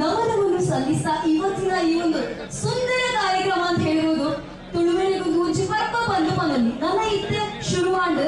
ನಮನವನ್ನು ಸಲ್ಲಿಸ್ತಾ ಇವತ್ತಿನ ಈ ಒಂದು ಸುಂದರ ಕಾರ್ಯಕ್ರಮ ಅಂತ ಹೇಳ್ಬೋದು. ತುಳುವೆರಿಗೊಂದು ಚಿಪರ್ಪ ಬಂದು ಮನಲ್ಲಿ ನನ್ನ ಇತ್ತೆ ಶುರು ಮಾಡು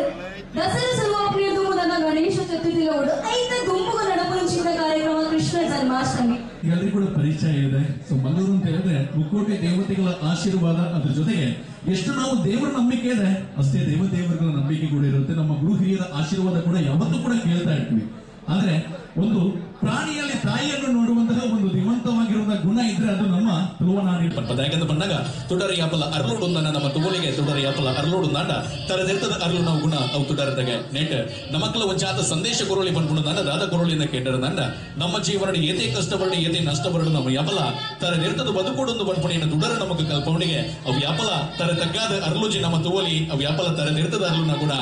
ದಸರಾ ಶುರುವಾಪನೆಯದು ನನ್ನ ಗಣೇಶ ಚತುರ್ಥಿಲ ಓಡು ಐದ ಗುಂಪುಗ ನಡಪುಂಚಿದ ಕಾರ್ಯಕ್ರಮ ಕೃಷ್ಣ ಜನ್ಮಾಷ್ಟಮಿ ಎಲ್ಲರಿಗೂ ಕೂಡ ಪರಿಚಯ ಇದೆ. ಸೊ ಮಂಗಳೂರು ಅಂತ ಹೇಳಿದ್ರೆ ಮುಕ್ಕೋಟಿ ದೇವತೆಗಳ ಆಶೀರ್ವಾದ, ಅದ್ರ ಜೊತೆಗೆ ಎಷ್ಟು ನಾವು ದೇವರ ನಂಬಿಕೆ ಇದೆ ಅಷ್ಟೇ ದೇವತೆಗಳ ನಂಬಿಕೆ ಕೂಡ ಇರುತ್ತೆ. ನಮ್ಮ ಗುರು ಹಿರಿಯರ ಆಶೀರ್ವಾದ ಕೂಡ ಯಾವತ್ತೂ ಕೂಡ ಕೇಳ್ತಾ ಇರ್ತೀವಿ. ಆದ್ರೆ ಒಂದು ಪ್ರಾಣಿಯಲ್ಲಿ ತಾಯಿಯನ್ನು ನೋಡುವಂತಹ ಒಂದು ದಿವಂತವಾಗಿರುವ ಗುಣ ಇದ್ರೆ ಅದು ನಮ್ಮ ತುಳುವನಾಡಿ ಯಾಕಂತ ಬಂದಾಗ ತುಡರ ಯಾಪಲ ಅರ್ಲೋಡು ನಮ್ಮ ತುಗೋಲಿಗೆ ತುಡರ ಯಾಪಲ ಅರ್ಲೋಡು ನಾಟ ತರದಿರ್ತದ ಅರ್ಲು ನಾವು ಗುಣ ಅವು ತುಡರದಾಗ ನೆಟ್ ನಮಕ್ಕಲ ಒಂಚಾತ ಸಂದೇಶ ಕೊರಳಿ ಬಂದ್ಬಿಡು ನನ್ನ ದಾದ ಕೊರಳಿಂದ ಕೇಟರ ನಂಡ ನಮ್ಮ ಜೀವನ ಏತೆ ಕಷ್ಟಪಡಿ ಏತೆ ನಷ್ಟಪಡು ನಮ್ಮ ಯಾಪಲ ತರದಿರ್ತದ ಬದುಕೊಡೊಂದು ಬಂದ್ಪಣಿಯನ್ನು ತುಡರ ನಮಗ ಕಲ್ಪವಣಿಗೆ ಅವು ಯಾಪಲ ತರ ತಗ್ಗಾದ ಅರ್ಲುಜಿ ನಮ್ಮ ತುಗೋಲಿ ಅವು ಯಾಪಲ ತರದಿರ್ತದ ಅರ್ಲುನ ಗುಣ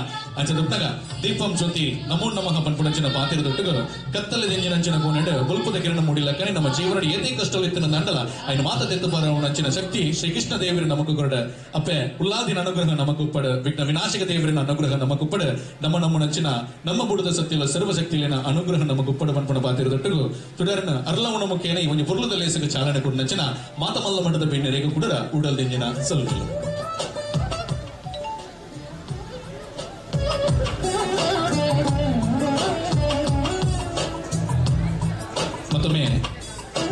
ಅಂಚದಾಗ ದೀಪಂ ಜ್ಯೋತಿ ನಮೋ ನಮಃ ಪನ್ಪುಣಂಚಿನ ಪಾತಿರದೊಟ್ಟಿಗೆ ಕತ್ತಲೆ ದೆಂಜಿನಂಚಿನ ಗೋನಡೆ ಬಲ್ಪದ ಕಿರಣ ಮೂಡಿಲ್ಲ ಕಣೆ ನಮ್ಮ ಜೀವನ ಏತೆ ಕಷ್ಟವಿತ್ತಿನ ನಂಡಲ ఆయన ಮಾತ ತೆತ್ತು ಪರವಣಂಚಿನ ಶಕ್ತಿ ಶ್ರೀಕೃಷ್ಣ ದೇವರಿ ನಮಕು ಕೊರಡ ಅಪ್ಪೆ ಉಲ್ಲಾದಿನ ಅನುಗ್ರಹ ನಮಕು ಉಪ್ಪಡ ವಿಘ್ನ ವಿನಾಶಕ ದೇವರಿನ ಅನುಗ್ರಹ ನಮಕು ಉಪ್ಪಡ ನಮ್ಮ ನಂಚಿನ ನಮ್ಮ ಬುಡದ ಸತ್ಯಲ ಸರ್ವಶಕ್ತಿಲಿನ ಅನುಗ್ರಹ ನಮಕು ಉಪ್ಪಡ ಪನ್ಪಣ ಪಾತಿರದೊಟ್ಟಿಗೂ ತುಡರನ ಅರ್ಲವನ ಮುಖೇನ ಇವನಿ ಪುರ್ಲದ ಲೇಸಕ ಚಾಲನೆ ಕೊಡ ನಂಚಿನ ಮಾತಮಲ್ಲ ಮಠದ ಬೆಣ್ಣೆರೆಗೆ ಕುಡರ ಉಡಲ್ ದೆಂಜಿನ ಸಲ್ಕಲು ಮತ್ತೊಮ್ಮೆ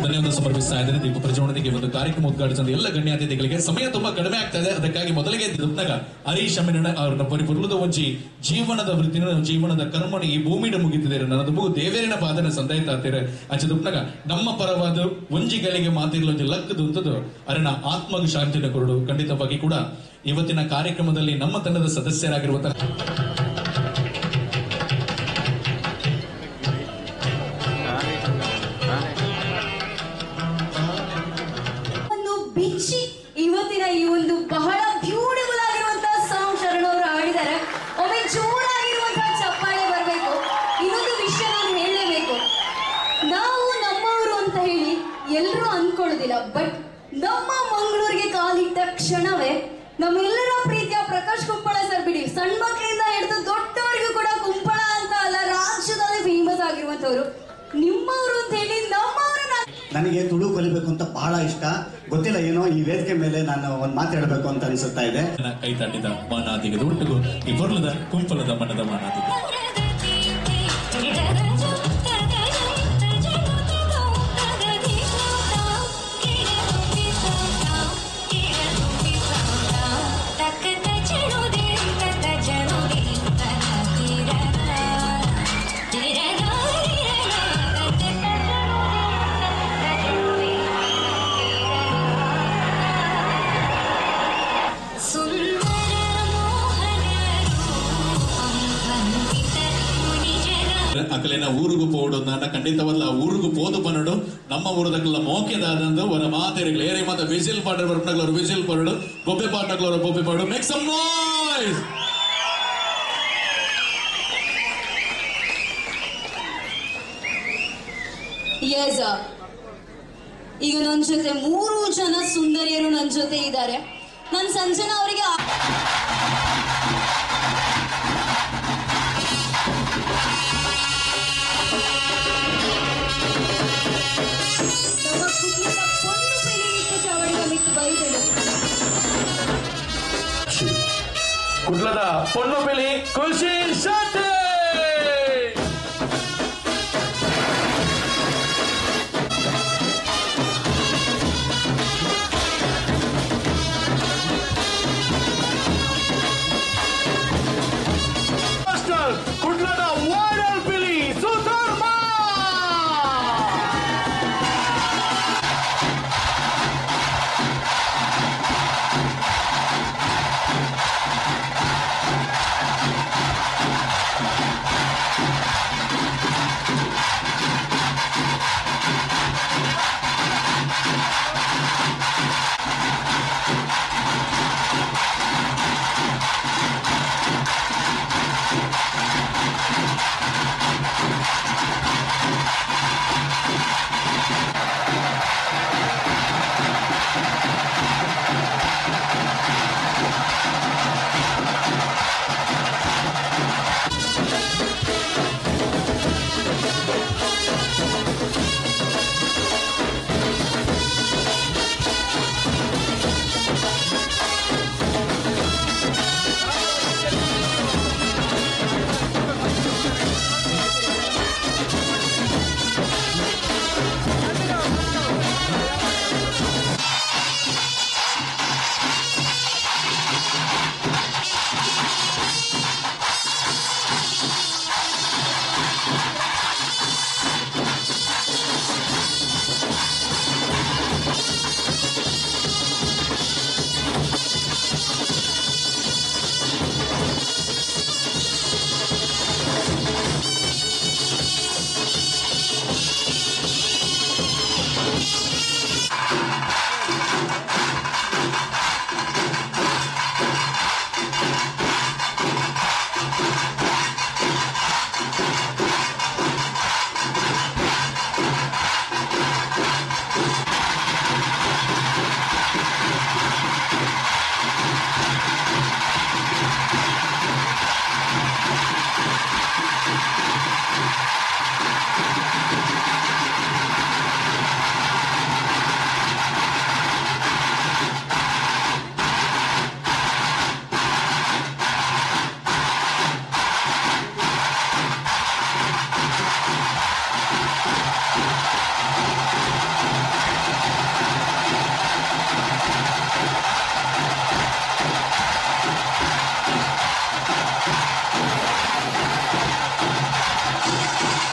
ಧನ್ಯವಾದ ಸಮರ್ಪಿಸ್ತಾ ಇದ್ದೇನೆ. ದೀಪ ಪ್ರಜ್ವಲನೆಗೆ ಒಂದು ಕಾರ್ಯಕ್ರಮ ಉದ್ಘಾಟಿಸಿದ ಎಲ್ಲ ಗಣ್ಯಾತಿಥಿಗಳಿಗೆ ಸಮಯ ತುಂಬಾ ಕಡಿಮೆ ಆಗ್ತಾ ಇದೆ. ಅದಕ್ಕಾಗಿ ಮೊದಲಿಗೆ ದುಪ್ನಗ ಹರೀಶ್ ಅಮ್ಮಿನ ಅವರನ್ನ ಪರಿಪುರ್ಲದ ಒಂಜಿ ಜೀವನದ ವೃತ್ತಿನ ಜೀವನದ ಕರ್ಮಣ ಈ ಭೂಮಿಡ ಮುಗಿತಿದ್ದಾರೆ ನನ್ನದು ಮಗು ದೇವೇರಿನ ಪಾದನ ಸಂದಾಯ್ತಾ ಇರ್ತಾರೆ ಅಂಚೆ ದುಪ್ನಗ ನಮ್ಮ ಪರವಾದ ಒಂಜಿಗಳಿಗೆ ಮಾತಿರ್ಲ ಒಂಜಿ ಲಕ್ಕದು ಅಂತದ್ದು ಅರಣ ಆತ್ಮಗ ಶಾಂತಿನ ಕೊರಡು. ಖಂಡಿತವಾಗಿ ಕೂಡ ಇವತ್ತಿನ ಕಾರ್ಯಕ್ರಮದಲ್ಲಿ ನಮ್ಮ ತಂಡದ ಸದಸ್ಯರಾಗಿರುವಂತಹ ಇವತ್ತಿನ ಈ ಒಂದು ಬಹಳ ಬ್ಯೂಟಿಫುಲ್ ಆಗಿರುವಂತಹ ಸಾಂಗ್ ಶರಣವರು ಹಾಡಿದ್ದಾರೆ. ಒಮ್ಮೆ ಜೋರಾಗಿರುವಂತಹ ಚಪ್ಪಾಳೆ ಬರಬೇಕು. ಇನ್ನೊಂದು ವಿಷಯ ನಾನು ಹೇಳಲೇಬೇಕು, ನಾವು ನಮ್ಮವರು ಅಂತ ಹೇಳಿ ಎಲ್ಲರೂ ಅನ್ಕೊಳ್ಳೋದಿಲ್ಲ, ಬಟ್ ನಮ್ಮ ಮಂಗಳೂರಿಗೆ ಕಾಲಿಟ್ಟ ಕ್ಷಣವೇ ನಮ್ಮೆಲ್ಲರ ಪ್ರೀತಿಯ ಪ್ರಕಾಶ್ ಕುಂಪಳ ಸರ್ ಬಿಡಿ ಸಣ್ಣ ಮಕ್ಕಳಿಂದ ಹಿಡಿದು ದೊಡ್ಡವರಿಗೂ ಕೂಡ ಕುಂಪಳ ಅಂತ ಅಲ್ಲ ರಾಜ್ಯದಲ್ಲಿ ಫೇಮಸ್ ಆಗಿರುವಂತವ್ರು ನಿಮ್ಮವರು ಅಂತ ಹೇಳಿ ನಮ್ಮವರನ್ನ. ನನಗೆ ತುಳು ಕಲಿಬೇಕು ಅಂತ ಬಹಳ ಇಷ್ಟ. ಗೊತ್ತಿಲ್ಲ ಏನೋ ಈ ವೇದಿಕೆ ಮೇಲೆ ನಾನು ಒಂದ್ ಮಾತಾಡಬೇಕು ಅಂತ ಅನಿಸುತ್ತಾ ಇದೆ. ಕೈ ತಾಟಿದ ಮಾನಾದಿಗದ ಒಟ್ಟಿಗೂ ಈ ಬರ್ಲದ ಕುಂಪಲದ ಮನದ ಮಾನಾದಿಗ ಅಕಲೇನ ಊರಿಗೂ ಪೋಡು ನನ್ನ ಖಂಡಿತವಲ್ಲ ಊರಿಗೂ ಪೋದು ಪನ್ನಡು ನಮ್ಮ ಊರದಕ್ಕೆಲ್ಲ ಮೋಕೆದಾದಂದು ಅವರ ಮಾತೆರೆಗಳು ಏರೇ ಮಾತ ವಿಸಿಲ್ ಪಾಡರ್ ಬರ್ಪನಗಳವರು ವಿಸಿಲ್ ಪರಡು ಬೊಬ್ಬೆ ಪಾಟಗಳವರು ಬೊಬ್ಬೆ ಪಾಡು ಮೇಕ್ ಸಮ್ ನಾಯ್ಸ್. ಎಸ್, ಈಗ ನನ್ನ ಜೊತೆ 3 ಜನ ಸುಂದರಿಯರು ನನ್ನ ಜೊತೆ ಇದ್ದಾರೆ. ನಾನು ಸಂಜನಾ ಅವರಿಗೆ ಕುಡ್ಲದ ಪೊಣ್ಣು ಬೆಲಿ ಖುಷಿ ಶಾಂತಿ